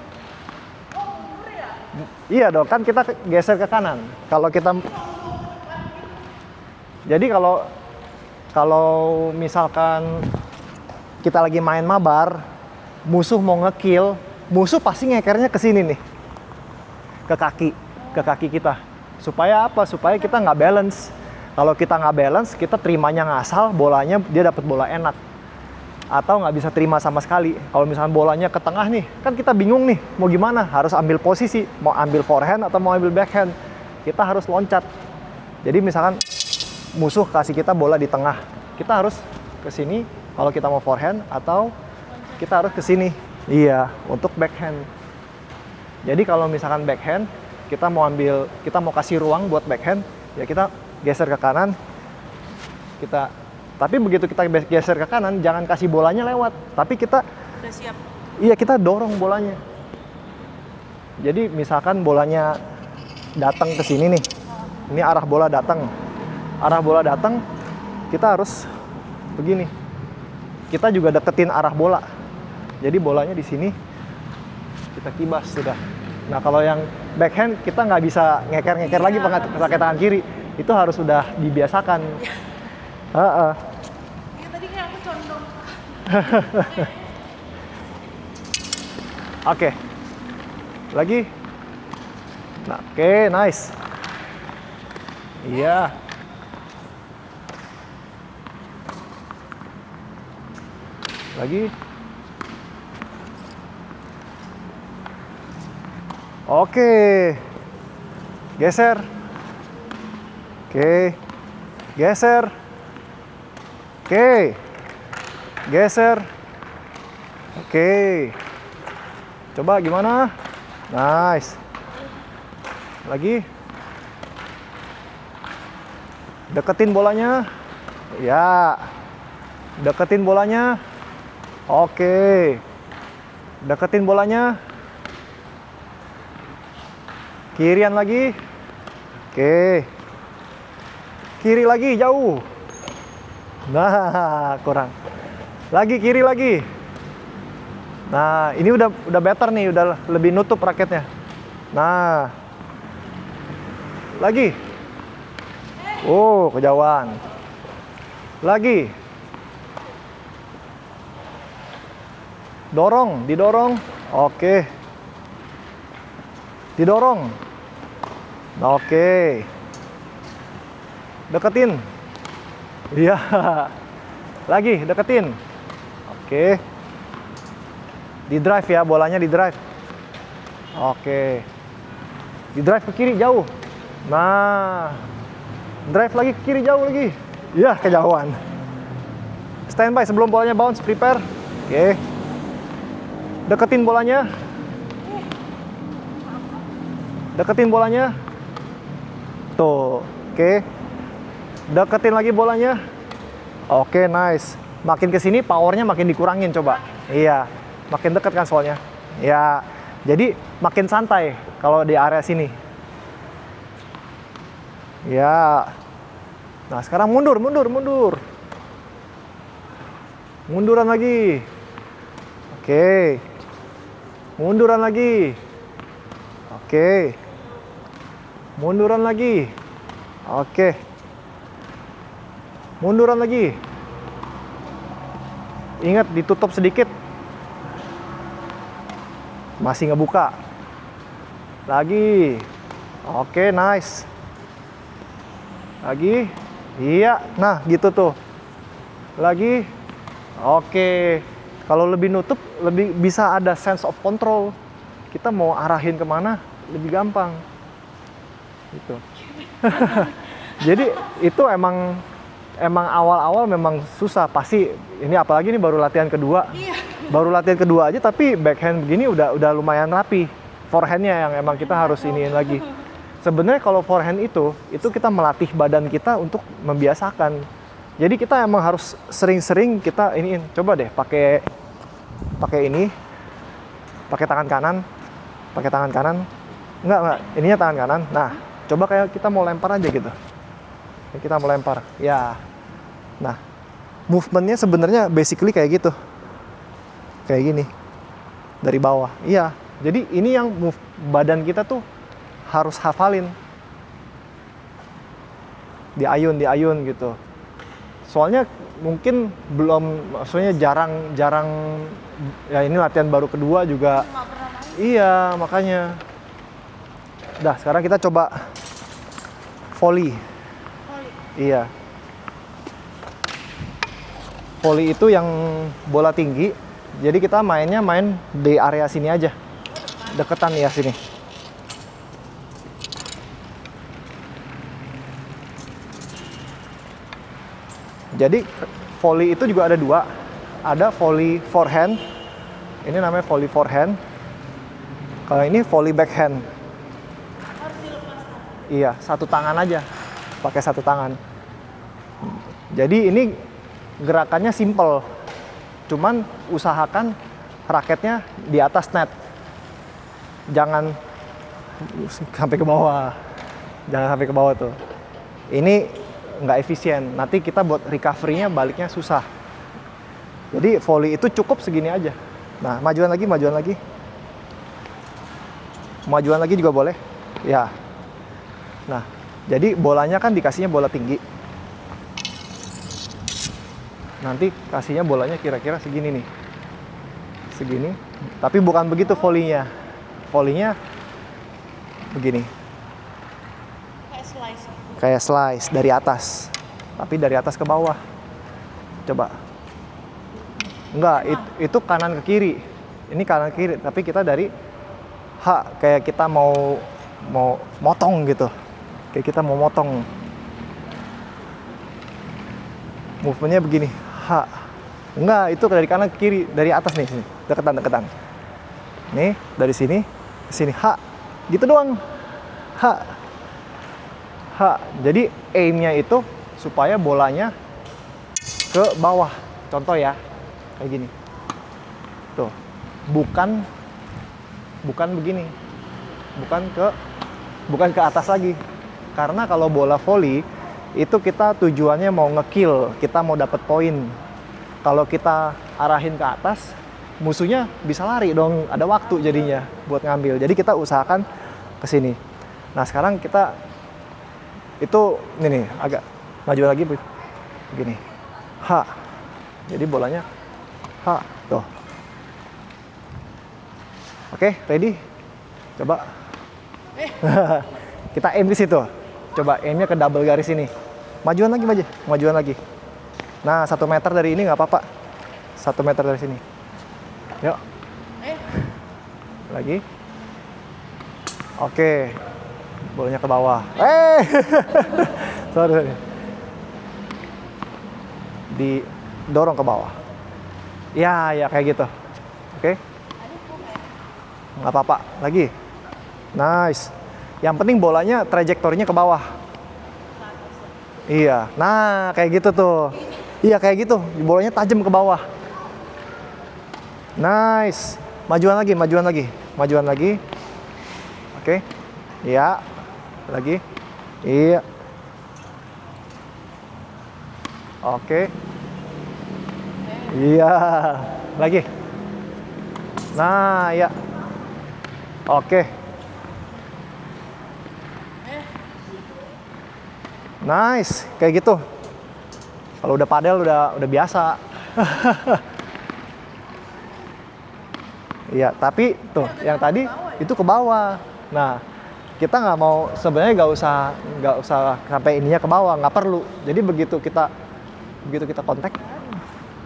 Speaker 1: Iya dong, kan kita geser ke kanan. Kalau kita Jadi kalau misalkan kita lagi main mabar, musuh mau ngekill, musuh pasti ngekernya ke sini nih. Ke kaki kita. Supaya apa? Supaya kita nggak balance. Kalau kita nggak balance, kita terimanya ngasal, bolanya dia dapat bola enak. Atau nggak bisa terima sama sekali. Kalau misalnya bolanya ke tengah nih, kan kita bingung nih, mau gimana? Harus ambil posisi, mau ambil forehand atau mau ambil backhand. Kita harus loncat. Jadi misalkan musuh kasih kita bola di tengah, kita harus ke sini kalau kita mau forehand, atau kita harus ke sini. Iya, untuk backhand. Jadi kalau misalkan backhand, kita mau kasih ruang buat backhand, ya kita geser ke kanan. Tapi begitu kita geser ke kanan, jangan kasih bolanya lewat, tapi kita
Speaker 2: Udah siap.
Speaker 1: Iya, kita dorong bolanya. Jadi misalkan bolanya datang ke sini nih. Ini arah bola datang. Kita harus begini. Kita juga deketin arah bola. Jadi bolanya di sini, kita kibas sudah. Nah, kalau yang backhand kita nggak bisa ngeker lagi pakai tangan kiri. Itu harus sudah dibiasakan.
Speaker 2: Iya tadi kayak aku condong.
Speaker 1: Oke. Lagi. Nah, oke, nice. Iya. Lagi. Oke. Geser. Oke. Geser. Oke. Geser. Oke. Coba gimana? Nice. Lagi. Deketin bolanya. Ya. Deketin bolanya. Oke. Deketin bolanya. Kirian lagi. Oke. Kiri lagi jauh. Nah, kurang. Lagi kiri lagi. Nah, ini udah better nih, udah lebih nutup raketnya. Nah. Lagi. Oh, kejauhan. Lagi. Didorong. Oke. Didorong. Oke. Deketin. Iya. Lagi, deketin. Oke. Di drive ya, bolanya di drive. Oke. Di drive ke kiri jauh. Nah. Drive lagi ke kiri jauh lagi. Iya, kejauhan. Standby sebelum bolanya bounce, prepare. Oke. Deketin bolanya. Deketin bolanya. Tuh, oke. Deketin lagi bolanya. Oke, nice. Makin kesini powernya makin dikurangin, coba. Iya, makin deket kan soalnya. Ya, jadi makin santai kalau di area sini. Ya. Nah, sekarang mundur. Munduran lagi. Oke. Munduran lagi. Oke. Munduran lagi. Oke. Munduran lagi. Ingat, ditutup sedikit. Masih ngebuka. Lagi. Oke, nice. Lagi. Iya. Nah, gitu tuh. Lagi. Oke. Kalau lebih nutup, lebih bisa ada sense of control. Kita mau arahin kemana, lebih gampang. Gitu. Jadi itu emang emang awal-awal memang susah pasti. Ini apalagi ini baru latihan kedua.
Speaker 2: Iya.
Speaker 1: Baru latihan kedua aja tapi backhand begini udah lumayan rapi. Forehandnya yang emang kita harus iniin lagi. Sebenarnya kalau forehand itu kita melatih badan kita untuk membiasakan. Jadi kita emang harus sering-sering kita iniin. Coba deh pakai ini, pakai tangan kanan. Enggak, ininya tangan kanan. Nah, coba kayak kita mau lempar aja gitu. Kita mau lempar, ya. Nah, movementnya sebenarnya basically kayak gitu, kayak gini, dari bawah. Iya, jadi ini yang move badan kita tuh harus hafalin. Diayun gitu. Soalnya mungkin belum, maksudnya jarang ya ini latihan baru kedua juga.
Speaker 2: Nggak pernah main.
Speaker 1: Iya, makanya. Dah, sekarang kita coba volley.
Speaker 2: Volley.
Speaker 1: Iya. Volley itu yang bola tinggi. Jadi kita main di area sini aja. Deketan ya sini. Jadi volley itu juga ada dua. Ada volley forehand. Ini namanya volley forehand. Kalau ini volley backhand.
Speaker 2: Harus dilepas.
Speaker 1: Iya, satu tangan aja. Pakai satu tangan. Jadi ini gerakannya simple. Cuman usahakan raketnya di atas net. Jangan sampai ke bawah. Jangan sampai ke bawah tuh. Ini nggak efisien. Nanti kita buat recovery-nya baliknya susah. Jadi volley itu cukup segini aja. Nah, majuan lagi. Majuan lagi juga boleh. Ya. Nah, jadi bolanya kan dikasihnya bola tinggi. Nanti kasihnya bolanya kira-kira segini nih. Segini. Tapi bukan begitu volley-nya. Volley-nya begini.
Speaker 2: Kayak slice.
Speaker 1: Kayak slice dari atas. Tapi dari atas ke bawah. Coba. Enggak, itu kanan ke kiri. Ini kanan ke kiri, tapi kita dari kayak kita mau motong gitu. Kayak kita mau motong. Movementnya begini. Enggak, itu dari kanan ke kiri, dari atas nih sini. Deketan. Nih, dari sini ke sini. Gitu doang. Jadi aim-nya itu supaya bolanya ke bawah. Contoh ya, kayak gini. Tuh, bukan begini. Bukan ke atas lagi. Karena kalau bola volley itu kita tujuannya mau ngekill, kita mau dapat poin. Kalau kita arahin ke atas, musuhnya bisa lari dong, ada waktu jadinya buat ngambil. Jadi kita usahakan ke sini. Nah, sekarang kita itu ini nih, agak maju lagi begini. Jadi bolanya tuh. Oke, ready? Coba. Kita aim di situ. Coba aimnya ke double garis ini. Majuan lagi. Nah, 1 meter dari ini nggak apa-apa. 1 meter dari sini. Yuk. Lagi. Oke. Bolanya ke bawah. Sorry. Didorong ke bawah. Ya kayak gitu. Oke. Nggak apa-apa. Lagi. Nice. Yang penting bolanya trajektorinya ke bawah. Iya. Nah, kayak gitu tuh. Iya, kayak gitu. Bolanya tajam ke bawah. Nice. Majuan lagi. Oke. Iya. Lagi. Iya. Oke. Iya. Lagi. Nah, ya. Oke. Nice, kayak gitu. Kalau udah padel udah biasa. Iya, tapi tuh yang tadi itu ke bawah. Nah, kita nggak mau, sebenarnya nggak usah sampai ininya ke bawah, nggak perlu. Jadi begitu kita kontak,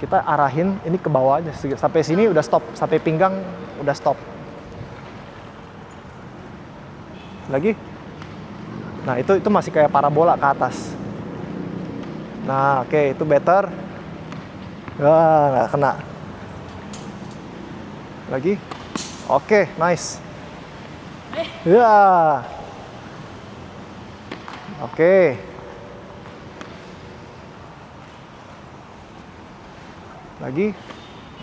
Speaker 1: kita arahin ini ke bawah aja. Sampai sini udah stop, sampai pinggang udah stop. Lagi. Nah, itu masih kayak parabola ke atas. Nah, oke, itu better. Wah, nggak kena. Lagi. Oke, nice. Ya. Oke. Lagi.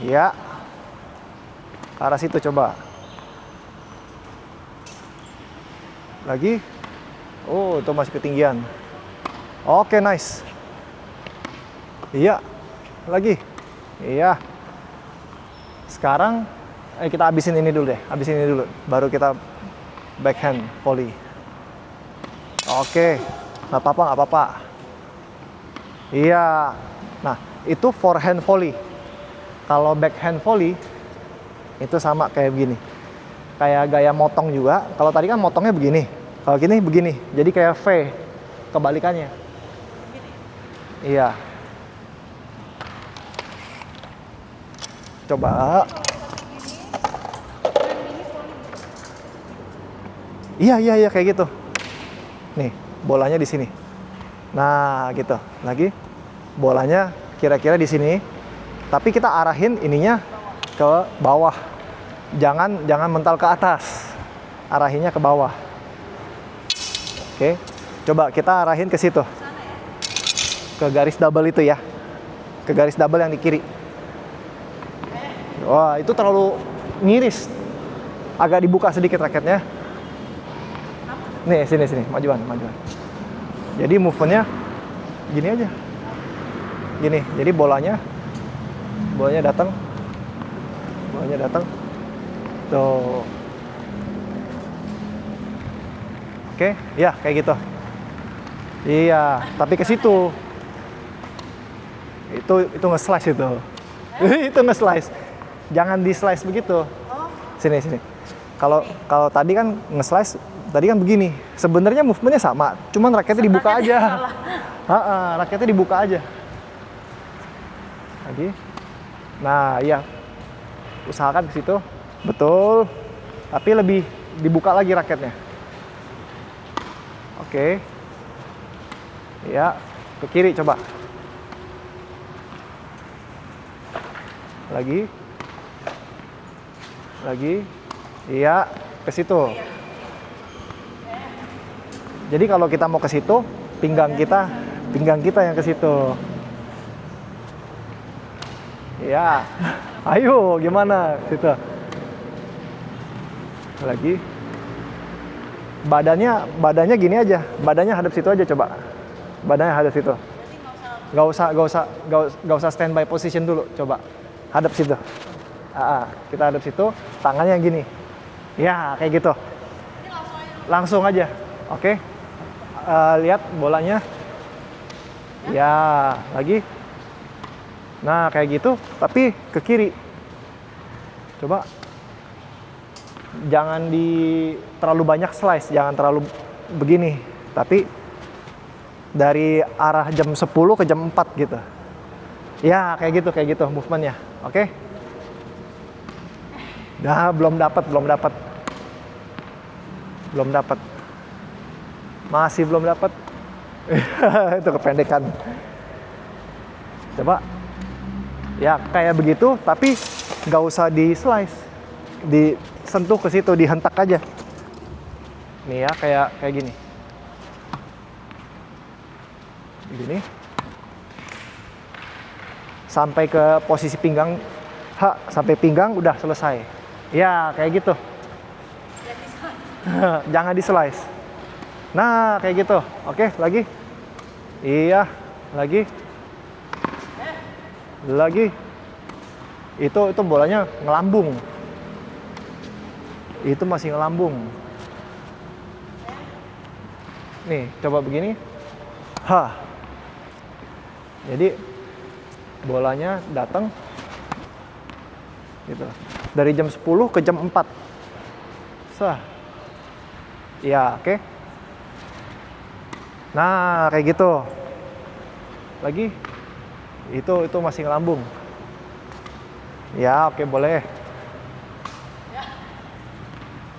Speaker 1: Ya. Ke arah situ coba. Lagi. Oh, itu masih ketinggian. Oke, nice. Iya. Lagi. Iya. Sekarang kita habisin ini dulu deh. Habisin ini dulu. Baru kita backhand volley. Oke. Nggak apa-apa, nggak apa-apa. Iya. Nah, itu forehand volley. Kalau backhand volley itu sama kayak begini. Kayak gaya motong juga. Kalau tadi kan motongnya begini. Kalau gini begini. Jadi kayak V. Kebalikannya. Iya. Coba. Iya kayak gitu. Nih, bolanya di sini. Nah, gitu. Lagi. Bolanya kira-kira di sini. Tapi kita arahin ininya ke bawah. Jangan mental ke atas. Arahinnya ke bawah. Oke. Coba kita arahin ke situ. Ke garis double itu ya. Ke garis double yang di kiri. Wah, itu terlalu miris. Agak dibuka sedikit raketnya. Nih, sini, majuan. Jadi movementnya gini aja. Gini, jadi bolanya datang. Tuh. Oke, ya kayak gitu. Iya, tapi ke situ. Itu nge-slice itu. Itu nge-slice. Jangan di-slice begitu. Sini. Kalau tadi kan nge-slice, tadi kan begini. Sebenarnya movementnya sama, cuman raketnya dibuka aja. Raketnya dibuka aja. Lagi. Nah, iya. Usahakan ke situ. Betul. Tapi lebih dibuka lagi raketnya. Oke. Ya, ke kiri coba. Lagi. Iya, ke situ. Jadi kalau kita mau ke situ, pinggang kita yang ke situ. Ya. Ayo, gimana? Situ. Lagi. Badannya gini aja. Badannya hadap situ aja coba. Badannya hadap situ. Gak usah standby position dulu, coba. Hadap situ. Kita hadap situ, tangannya gini. Ya, kayak gitu. Langsung aja. Oke. Lihat bolanya. Ya, lagi. Nah, kayak gitu, tapi ke kiri. Coba. Jangan terlalu banyak slice, jangan terlalu begini. Tapi dari arah jam 10 ke jam 4 gitu. Ya, kayak gitu movementnya. Oke. Nah, belum dapat. Masih belum dapat. Itu kependekan. Coba. Ya, kayak begitu, tapi nggak usah di slice. Disentuh ke situ, dihentak aja. Nih ya, kayak gini. Gini. Sampai ke posisi pinggang. Sampai pinggang udah selesai. Ya, kayak gitu. Jangan di slice. Nah, kayak gitu. Oke, lagi. Iya, lagi. Itu bolanya ngelambung. Itu masih ngelambung. Nih, coba begini. Jadi bolanya datang gitu. Dari jam 10 ke jam 4. Ya, oke. Nah, kayak gitu. Lagi. Itu masih ngelambung. Ya, oke, boleh.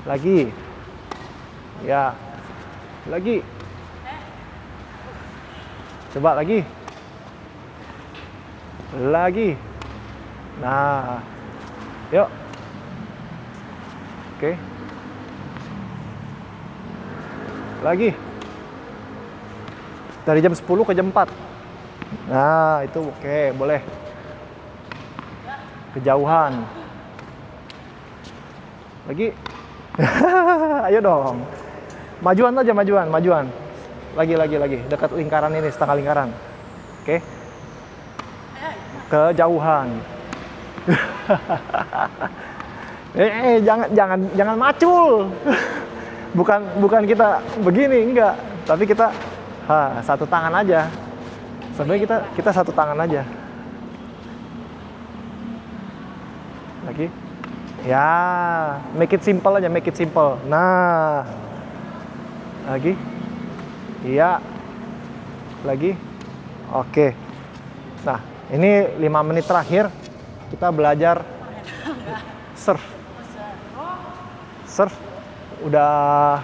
Speaker 1: Lagi. Ya. Lagi. Coba lagi. Lagi. Nah, yuk. Oke. Lagi. Dari jam 10 ke jam 4. Nah, itu oke, boleh. Kejauhan. Lagi. Ayo dong. Majuan aja, majuan. Lagi. Dekat lingkaran ini, setengah lingkaran. Oke. Kejauhan. Jangan macul. Bukan kita begini, enggak. Tapi kita satu tangan aja. Sebenarnya kita satu tangan aja. Lagi. Ya, make it simple aja, make it simple. Nah. Lagi. Iya. Lagi. Oke. Nah, ini 5 menit terakhir kita belajar surf. Surf udah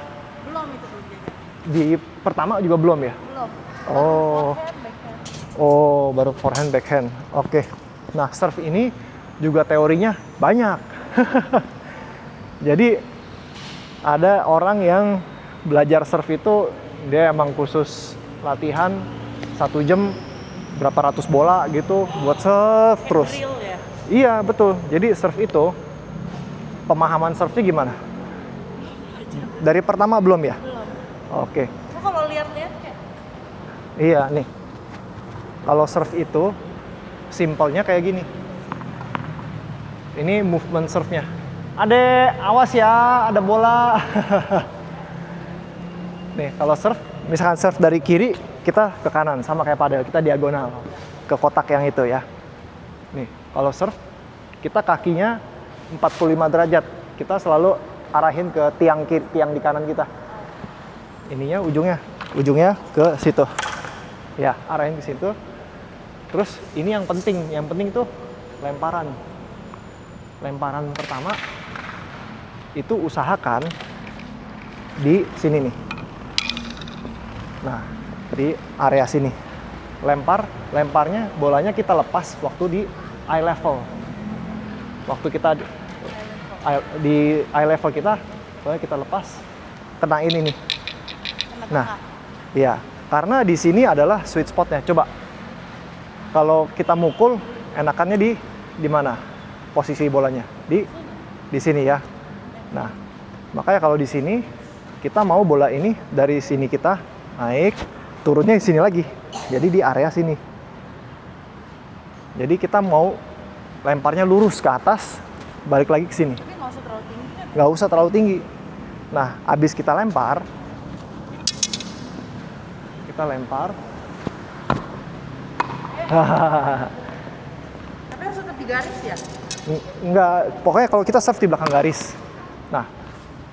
Speaker 2: Belum itu belum dia.
Speaker 1: di pertama juga belum ya?
Speaker 2: Belum.
Speaker 1: Oh.
Speaker 2: Forehand, backhand.
Speaker 1: Oh, baru forehand backhand. Oke. Nah, surf ini juga teorinya banyak. Jadi ada orang yang belajar surf itu dia emang khusus latihan 1 jam berapa ratus bola gitu buat surf
Speaker 2: Kayak
Speaker 1: terus.
Speaker 2: drill ya.
Speaker 1: Iya, betul. Jadi surf itu pemahaman surfnya gimana? Dari pertama belum ya?
Speaker 2: Belum.
Speaker 1: Oke.
Speaker 2: Kok kalau lihat-lihat kayak
Speaker 1: Iya, nih. Kalau surf itu simpelnya kayak gini. Ini movement surfnya. Adek, awas ya, ada bola. Nih, kalau surf, misalkan surf dari kiri, kita ke kanan, sama kayak padel, kita diagonal ke kotak yang itu ya. Nih, kalau surf, kita kakinya 45 derajat. Kita selalu arahin ke tiang di kanan kita. Ininya ujungnya ke situ. Ya, arahin ke situ. Terus ini yang penting tuh lemparan. Lemparan pertama itu usahakan di sini nih. Nah, di area sini. Lemparnya bolanya kita lepas waktu di eye level. Waktu kita di eye level kita, bolanya kita lepas kena ini nih.
Speaker 2: kena
Speaker 1: Nah,
Speaker 2: tengah.
Speaker 1: iya, karena di sini adalah sweet spotnya. Coba, kalau kita mukul, enakannya di mana? Posisi bolanya di sini ya. Nah, makanya kalau di sini kita mau bola ini dari sini kita naik, turunnya di sini lagi. Jadi di area sini. Jadi kita mau lemparnya lurus ke atas, balik lagi ke sini.
Speaker 2: Tapi nggak usah terlalu tinggi kan?
Speaker 1: Nggak usah terlalu tinggi. Nah, abis kita lempar,
Speaker 2: Tapi harus tetap di garis ya?
Speaker 1: nggak, pokoknya kalau kita serve di belakang garis. Nah,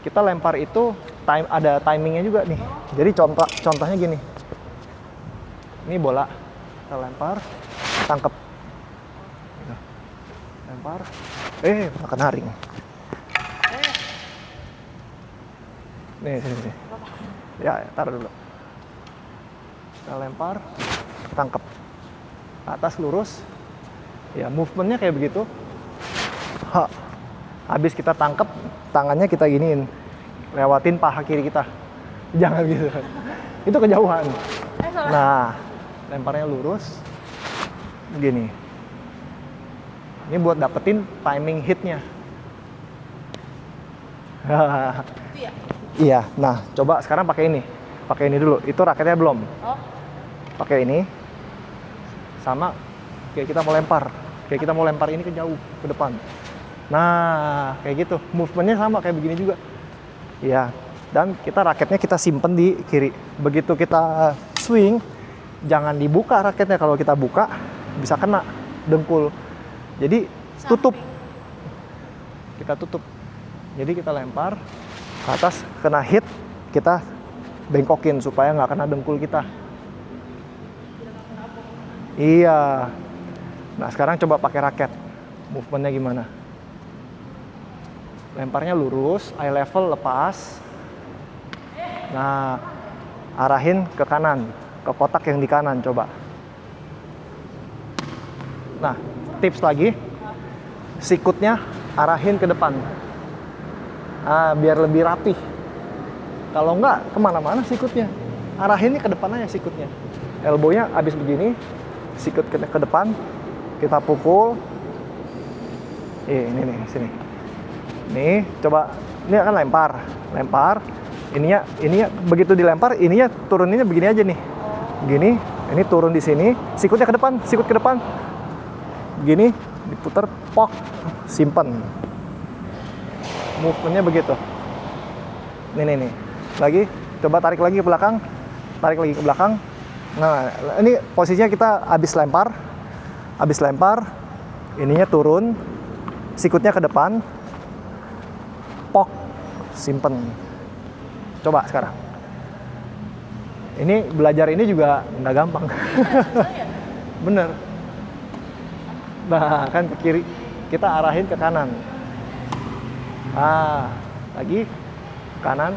Speaker 1: kita lempar itu ada timingnya juga nih. Jadi contohnya gini. Ini bola, kita lempar, tangkep. Gitu. Lempar, malah kena ring. Nih, sini. Ya, taruh dulu. Kita lempar, tangkep. Atas lurus. Ya, movementnya kayak begitu. Habis kita tangkep, tangannya kita giniin. Lewatin paha kiri kita. Jangan gitu. Itu kejauhan.
Speaker 2: Salah.
Speaker 1: Nah, lemparnya lurus. Gini. Ini buat dapetin timing hitnya.
Speaker 2: Itu ya?
Speaker 1: Iya, nah coba sekarang pakai ini. Pakai ini dulu. Itu raketnya belum.
Speaker 2: Oh,
Speaker 1: Pakai ini. Sama kayak kita mau lempar. Kayak kita mau lempar ini ke jauh, ke depan. Nah, kayak gitu. Movementnya sama kayak begini juga. Iya. Dan raketnya kita simpen di kiri. Begitu kita swing, jangan dibuka raketnya. Kalau kita buka, bisa kena dengkul. Jadi tutup. Kita tutup. Jadi kita lempar ke atas, kena hit, kita bengkokin supaya nggak kena dengkul kita. Iya. Nah, sekarang coba pakai raket. Movementnya gimana? Lemparnya lurus, eye level lepas. Nah, arahin ke kanan, ke kotak yang di kanan coba. Nah, tips lagi, sikutnya arahin ke depan. Biar lebih rapih. Kalau enggak, kemana-mana sikutnya. Arahinnya ke depan aja sikutnya. Elbownya habis begini, sikut ke depan, kita pukul. Ini nih, sini. Nih, coba, ini akan lempar. Ininya begitu dilempar, ininya turuninnya begini aja nih. Gini, ini turun di sini, sikut ke depan. Gini, diputar, pok, simpen. Movementnya begitu. Nih. Lagi, coba tarik lagi ke belakang. Nah, ini posisinya kita habis lempar, ininya turun, sikutnya ke depan, pok, simpen. Coba sekarang. Ini belajar ini juga nggak gampang. Bener. Nah, kan ke kiri, kita arahin ke kanan. Lagi kanan,